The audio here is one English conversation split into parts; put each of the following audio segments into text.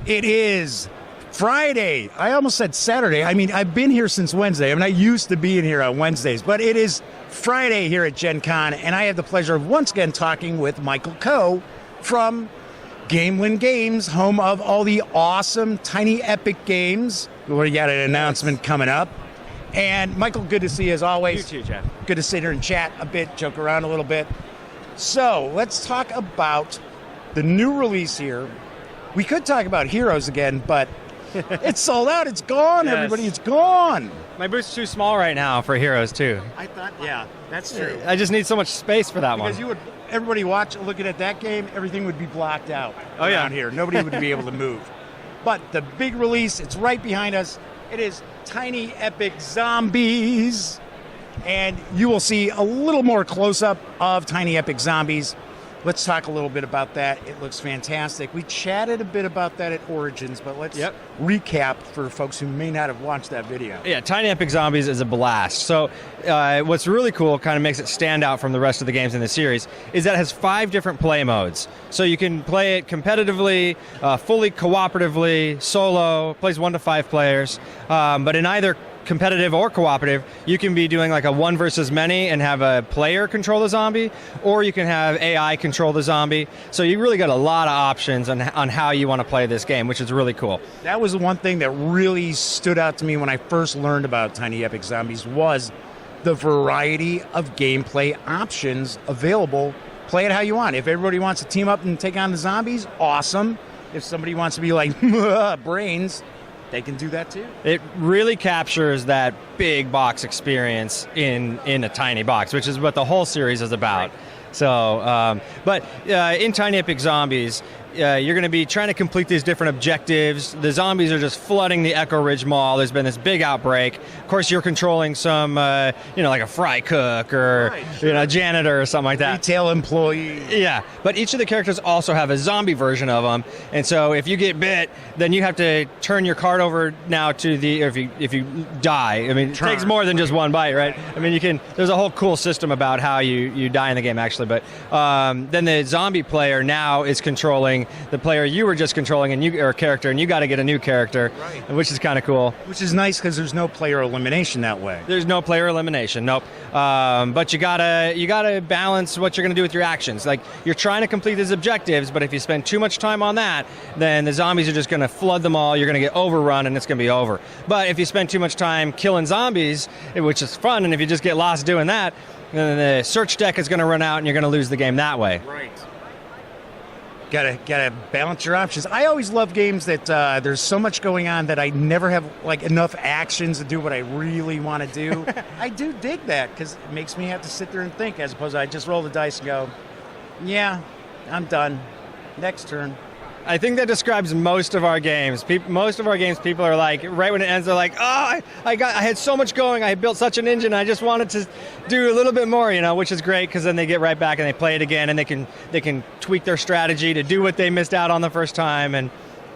It is Friday. I almost said Saturday. I mean, I've been here since Wednesday. I'm not used to being here on Wednesdays, but it is Friday here at Gen Con, and I have the pleasure of once again talking with Michael Coe from Gamelyn Games, home of all the awesome Tiny Epic games. We got an announcement coming up. And Michael, good to see you as always. You too, Jeff. Good to sit here and chat a bit, joke around a little bit. So let's talk about the new release here. We could talk about Heroes again, but it's sold out. It's gone, Yes. Everybody. It's gone. My boot's too small right now for Heroes, too. I thought, yeah, that's true. I just need so much space for that Because one. everybody looking at that game, everything would be blocked out around here. Nobody would be able to move. But the big release, it's right behind us. It is Tiny Epic Zombies. And you will see a little more close-up of Tiny Epic Zombies. Let's talk a little bit about that. It looks fantastic. We chatted a bit about that at Origins, but let's recap for folks who may not have watched that video. Yeah, Tiny Epic Zombies is a blast. So what's really cool, kind of makes it stand out from the rest of the games in the series, is that it has 5 different play modes. So you can play it competitively, fully cooperatively, solo, plays 1 to 5 players. But in either competitive or cooperative, you can be doing like a 1 versus many and have a player control the zombie, or you can have AI control the zombie. So you really got a lot of options on how you want to play this game, which is really cool. That was the one thing that really stood out to me when I first learned about Tiny Epic Zombies was the variety of gameplay options available. Play it how you want. If everybody wants to team up and take on the zombies, awesome. If somebody wants to be like brains, they can do that too. It really captures that big box experience in a tiny box, which is what the whole series is about. Right. So, but in Tiny Epic Zombies, you're going to be trying to complete these different objectives. The zombies are just flooding the Echo Ridge Mall. There's been this big outbreak. Of course, you're controlling some, like a fry cook or a janitor or something like that. Retail employee. Yeah, but each of the characters also have a zombie version of them. And so if you get bit, then you have to turn your card over now to the, or if you die. I mean, it takes more than just one bite, right? I mean, there's a whole cool system about how you die in the game, actually. But then the zombie player now is controlling the player you were just controlling, or a character, and you got to get a new character, which is kind of cool. Which is nice because there's no player elimination that way. There's no player elimination, nope. But you gotta balance what you're going to do with your actions. Like, you're trying to complete these objectives, but if you spend too much time on that, then the zombies are just going to flood them all. You're going to get overrun, and it's going to be over. But if you spend too much time killing zombies, which is fun, and if you just get lost doing that, then the search deck is going to run out, and you're going to lose the game that way. Right. Gotta balance your options. I always love games that there's so much going on that I never have enough actions to do what I really want to do. I do dig that because it makes me have to sit there and think, as opposed to I just roll the dice and go, yeah, I'm done. Next turn. I think that describes most of our games. Most of our games, people are like, right when it ends, they're like, oh, I had so much going. I built such an engine. I just wanted to do a little bit more, which is great because then they get right back and they play it again and they can tweak their strategy to do what they missed out on the first time. And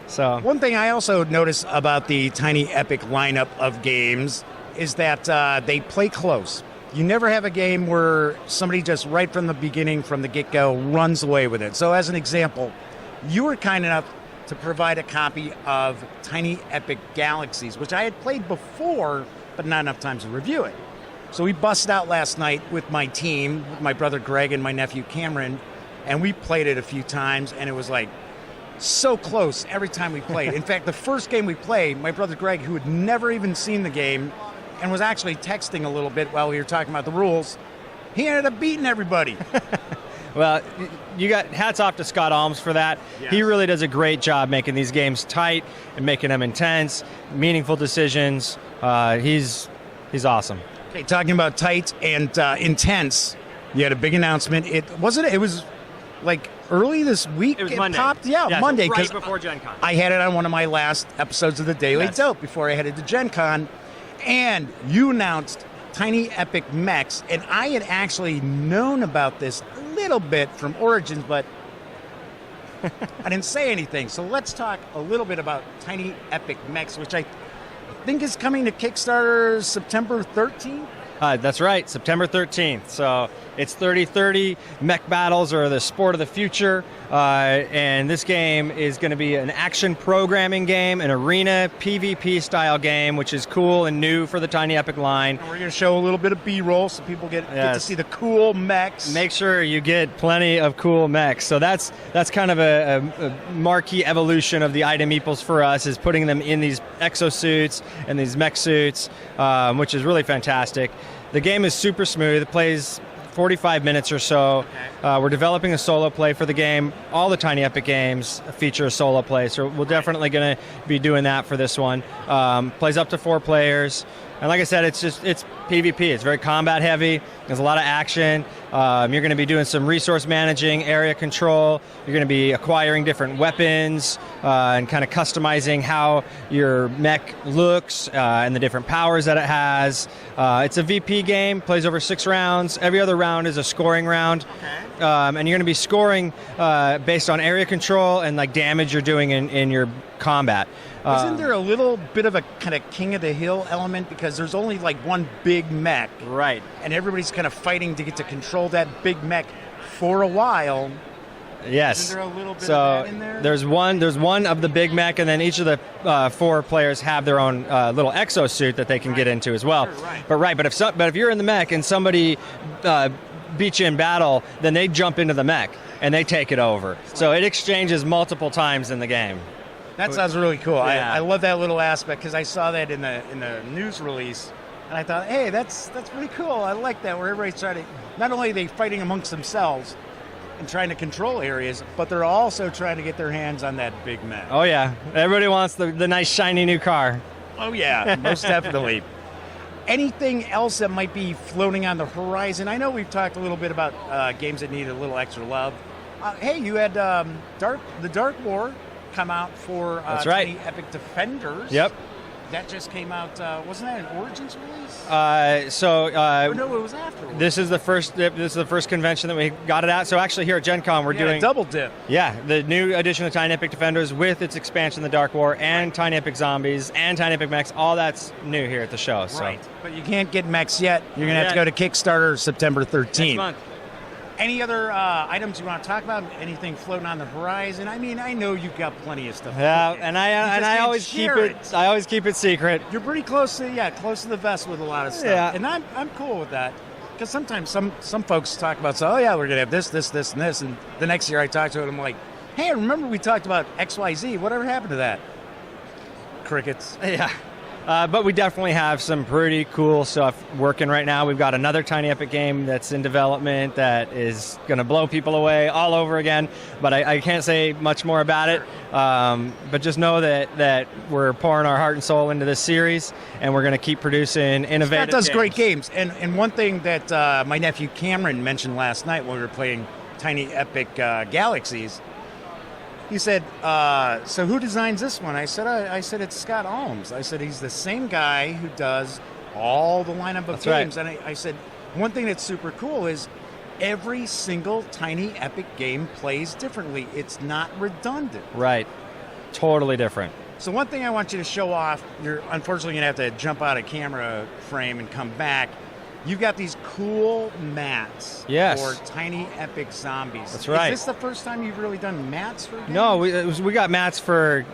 so one thing I also notice about the Tiny Epic lineup of games is that they play close. You never have a game where somebody just right from the beginning, from the get-go, runs away with it. So as an example, you were kind enough to provide a copy of Tiny Epic Galaxies, which I had played before, but not enough time to review it. So we busted out last night with my team, with my brother Greg and my nephew Cameron, and we played it a few times, and it was like so close every time we played. In fact, the first game we played, my brother Greg, who had never even seen the game and was actually texting a little bit while we were talking about the rules, he ended up beating everybody. Well, you got hats off to Scott Alms for that. Yes. He really does a great job making these games tight and making them intense, meaningful decisions. He's awesome. Okay, talking about tight and intense, you had a big announcement. It was like early this week. It was Monday. Popped? Yeah, Monday. So right before Gen Con. I had it on one of my last episodes of the Daily Dope before I headed to Gen Con. And you announced Tiny Epic Mechs, and I had actually known about this a little bit from Origins, but I didn't say anything. So let's talk a little bit about Tiny Epic Mechs, which I think is coming to Kickstarter September 13th. That's right, September 13th. So it's 3030. Mech Battles are the sport of the future. And this game is going to be an action programming game, an arena PvP style game, which is cool and new for the Tiny Epic line. And we're going to show a little bit of B-roll so people get to see the cool mechs. Make sure you get plenty of cool mechs. So that's kind of a marquee evolution of the item eeples for us, is putting them in these exosuits and these mech suits, which is really fantastic. The game is super smooth. It plays 45 minutes or so. We're developing a solo play for the game. All the Tiny Epic games feature a solo play, so we're definitely going to be doing that for this one. Plays up to 4 players. And like I said, it's PvP. It's very combat heavy. There's a lot of action. You're going to be doing some resource managing, area control. You're going to be acquiring different weapons and kind of customizing how your mech looks and the different powers that it has. It's a VP game, plays over 6 rounds. Every other round is a scoring round. And you're going to be scoring based on area control and like damage you're doing in your combat. Isn't there a little bit of a kind of king of the hill element, because there's only like one big mech, right? And everybody's kind of fighting to get to control that big mech for a while. Yes. Isn't there a little bit of that in there? There's one of the big mech, and then each of the 4 players have their own little exosuit that they can get into as well. Sure, right. But if you're in the mech and somebody beat you in battle, then they jump into the mech and they take it over. So it exchanges multiple times in the game. That sounds really cool. Yeah. I love that little aspect, because I saw that in the news release, and I thought, hey, that's pretty cool. I like that, where everybody's trying to, not only are they fighting amongst themselves and trying to control areas, but they're also trying to get their hands on that big mech. Oh yeah, everybody wants the nice shiny new car. Oh yeah, most definitely. Anything else that might be floating on the horizon? I know we've talked a little bit about games that need a little extra love. Hey, you had the Dark War come out for That's right. Tiny Epic Defenders. Yep. That just came out. Wasn't that an Origins release? Or no, it was after. This is the first convention that we got it at. So actually here at Gen Con we're doing a double dip. Yeah, the new edition of Tiny Epic Defenders with its expansion, the Dark War, and Tiny Epic Zombies, and Tiny Epic Mechs. All that's new here at the show. So. Right. But you can't get Mechs yet. You're going to have to go to Kickstarter September 13th. Next month. Any other items you want to talk about? Anything floating on the horizon? I mean, I know you've got plenty of stuff. Yeah, and I always keep it. I always keep it secret. You're pretty close to the vest with a lot of stuff. Yeah. And I'm cool with that, because sometimes some folks talk about, so, oh yeah, we're gonna have this, and this, and the next year I talk to it, I'm like, hey, remember we talked about XYZ? Whatever happened to that? Crickets. Yeah. But we definitely have some pretty cool stuff working right now. We've got another Tiny Epic game that's in development that is going to blow people away all over again. But I can't say much more about it. But just know that we're pouring our heart and soul into this series, and we're going to keep producing innovative That does games. great games. And one thing that my nephew Cameron mentioned last night when we were playing Tiny Epic Galaxies, he said, so who designs this one? I said it's Scott Alms. I said, he's the same guy who does all the lineup of games. Right. And I said, one thing that's super cool is every single Tiny Epic game plays differently. It's not redundant. Right. Totally different. So one thing I want you to show off, you're unfortunately going to have to jump out of camera frame and come back. You've got these cool mats for Tiny Epic Zombies. That's right. Is this the first time you've really done mats for games? No, we got mats for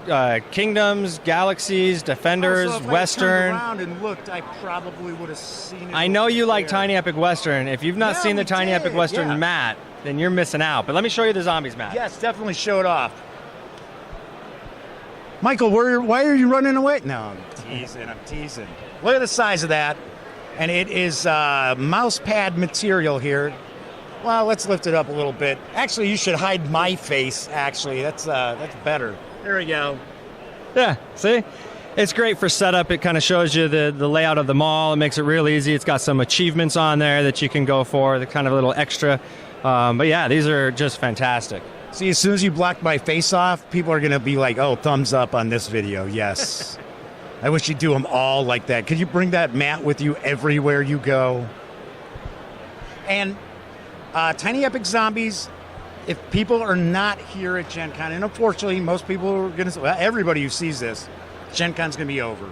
Kingdoms, Galaxies, Defenders, so if Western. I turned around and looked, I probably would have seen it. I know you like there. Tiny Epic Western. If you've not seen the Tiny Epic Western mat, then you're missing out. But let me show you the Zombies mat. Yes, definitely show it off. Michael, why are you running away? No, I'm teasing. Look at the size of that. And it is mouse pad material here. Well, let's lift it up a little bit. Actually, you should hide my face, actually. That's better. There we go. Yeah, see? It's great for setup. It kind of shows you the layout of the mall. It makes it real easy. It's got some achievements on there that you can go for, the kind of a little extra. But yeah, these are just fantastic. See, as soon as you block my face off, people are going to be like, oh, thumbs up on this video, yes. I wish you'd do them all like that. Could you bring that mat with you everywhere you go? And Tiny Epic Zombies, if people are not here at Gen Con, and unfortunately most people are going to, well, everybody who sees this, Gen Con's going to be over.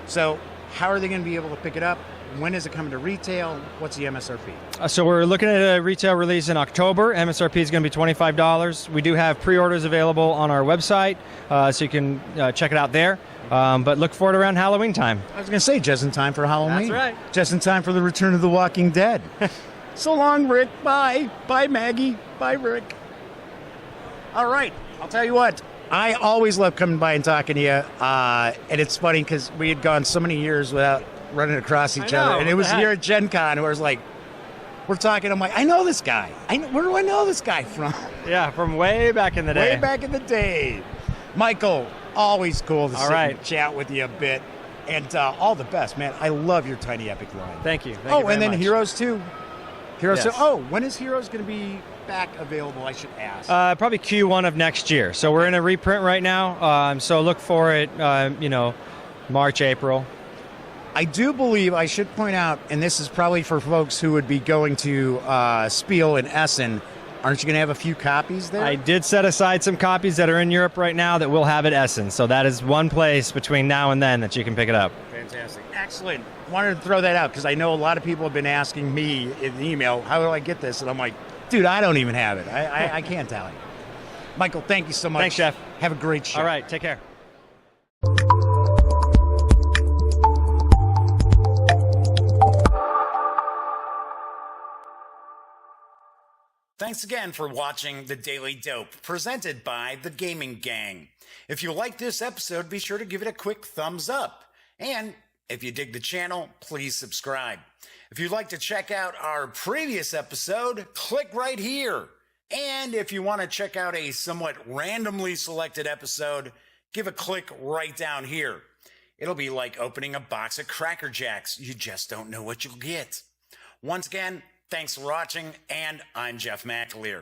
So how are they going to be able to pick it up? When is it coming to retail? What's the MSRP? So we're looking at a retail release in October. MSRP is going to be $25. We do have pre-orders available on our website, so you can check it out there. But look for it around Halloween time. I was going to say, just in time for Halloween. That's right. Just in time for the return of the Walking Dead. So long, Rick. Bye. Bye, Maggie. Bye, Rick. All right. I'll tell you what. I always love coming by and talking to you. And it's funny because we had gone so many years without running across each other. And it was here at Gen Con where it's like, we're talking. I'm like, I know this guy. Where do I know this guy from? Yeah, from way back in the day. Way back in the day. Michael, always cool to sit and chat with you a bit. And all the best, man. I love your Tiny Epic line. Thank you. Thank you and very then much. Heroes 2. Heroes Yes. 2. Oh, when is Heroes going to be back available, I should ask? Probably Q1 of next year. So we're in a reprint right now. So look for it, March, April. I do believe, I should point out, and this is probably for folks who would be going to Spiel in Essen, aren't you going to have a few copies there? I did set aside some copies that are in Europe right now that we'll have at Essen. So that is one place between now and then that you can pick it up. Fantastic. Excellent. Wanted to throw that out because I know a lot of people have been asking me in the email, how do I get this? And I'm like, dude, I don't even have it. I can't tell you. Michael, thank you so much. Thanks, Jeff. Have a great show. All right, take care. Thanks again for watching The Daily Dope, presented by The Gaming Gang. If you like this episode, be sure to give it a quick thumbs up. And if you dig the channel, please subscribe. If you'd like to check out our previous episode, click right here. And if you want to check out a somewhat randomly selected episode, give a click right down here. It'll be like opening a box of Cracker Jacks. You just don't know what you'll get. Once again, thanks for watching, and I'm Jeff McAleer.